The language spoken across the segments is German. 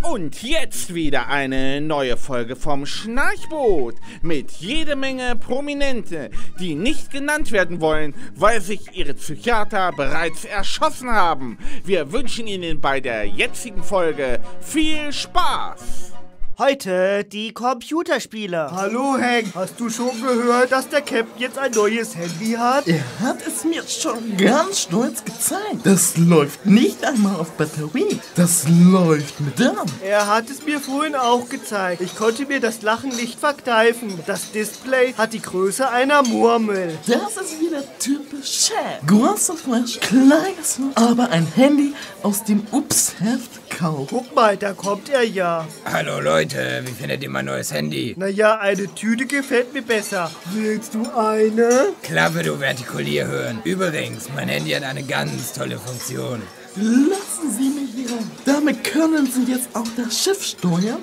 Und jetzt wieder eine neue Folge vom Schnarchboot mit jede Menge Prominente, die nicht genannt werden wollen, weil sich ihre Psychiater bereits erschossen haben. Wir wünschen Ihnen bei der jetzigen Folge viel Spaß! Heute die Computerspiele. Hallo Hank, hast du schon gehört, dass der Captain jetzt ein neues Handy hat? Er hat es mir schon ganz stolz gezeigt. Das läuft nicht einmal auf Batterie. Das läuft mit RAM. Er hat es mir vorhin auch gezeigt. Ich konnte mir das Lachen nicht verkneifen. Das Display hat die Größe einer Murmel. Das ist wieder typisch Chef. Großer Flash, kleines Loch, aber ein Handy aus dem Ups-Heft kaufen. Guck mal, da kommt er ja. Hallo Leute, wie findet ihr mein neues Handy? Naja, eine Tüte gefällt mir besser. Willst du eine? Klappe, du Vertikulierhirn. Übrigens, mein Handy hat eine ganz tolle Funktion. Lassen Sie mich hier. Damit können Sie jetzt auch das Schiff steuern,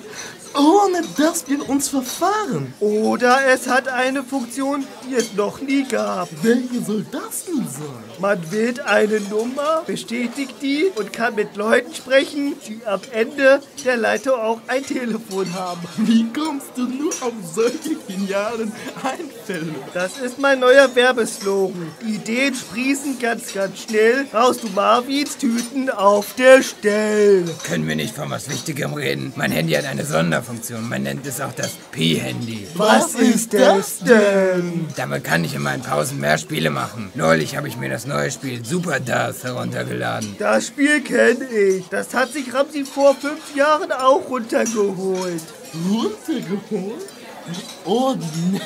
ohne dass wir uns verfahren. Oder es hat eine Funktion, die es noch nie gab. Welche soll das denn sein? Man wählt eine Nummer, bestätigt die und kann mit Leuten sprechen, die am Ende der Leitung auch ein Telefon haben. Wie kommst du nur auf solche genialen Einfälle? Das ist mein neuer Werbeslogan. Ideen sprießen ganz, ganz schnell. Brauchst du Marvins Tüten auf der Stelle. Können wir nicht von was Wichtigem reden? Mein Handy hat eine Sonderfunktion. Man nennt es auch das Pi-Handy. Was ist das denn? Damit kann ich in meinen Pausen mehr Spiele machen. Neulich habe ich mir das neue Spiel Super Dars heruntergeladen. Das Spiel kenne ich. Das hat sich Ramsi vor 5 Jahren auch runtergeholt. Runtergeholt? Oh, nee.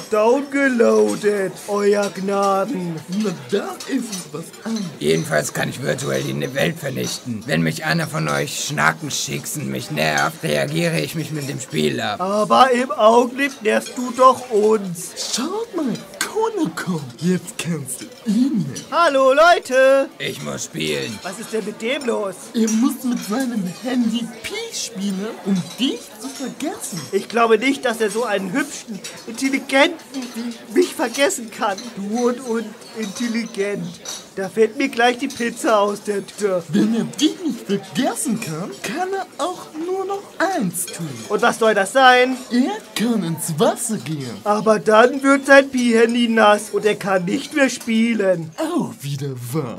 Downgeloadet, euer Gnaden. Na, da ist es was an. Jedenfalls kann ich virtuell die Welt vernichten. Wenn mich einer von euch Schnackenschicksen mich nervt, reagiere ich mich mit dem Spiel ab. Aber im Augenblick nervst du doch uns. Schaut mal, Konoko. Jetzt kannst du ihn nehmen. Hallo Leute. Ich muss spielen. Was ist denn mit dem los? Er muss mit seinem Handy Pi spielen, um dich zu vergessen. Ich glaube nicht, dass er so einen hübschen, intelligenten wie mich vergessen kann. Du und intelligent. Da fällt mir gleich die Pizza aus der Tür. Wenn er dich nicht vergessen kann, kann er auch nur noch eins tun. Und was soll das sein? Er kann ins Wasser gehen. Aber dann wird sein Pi-Handy nass und er kann nicht mehr spielen. Auch wieder wahr.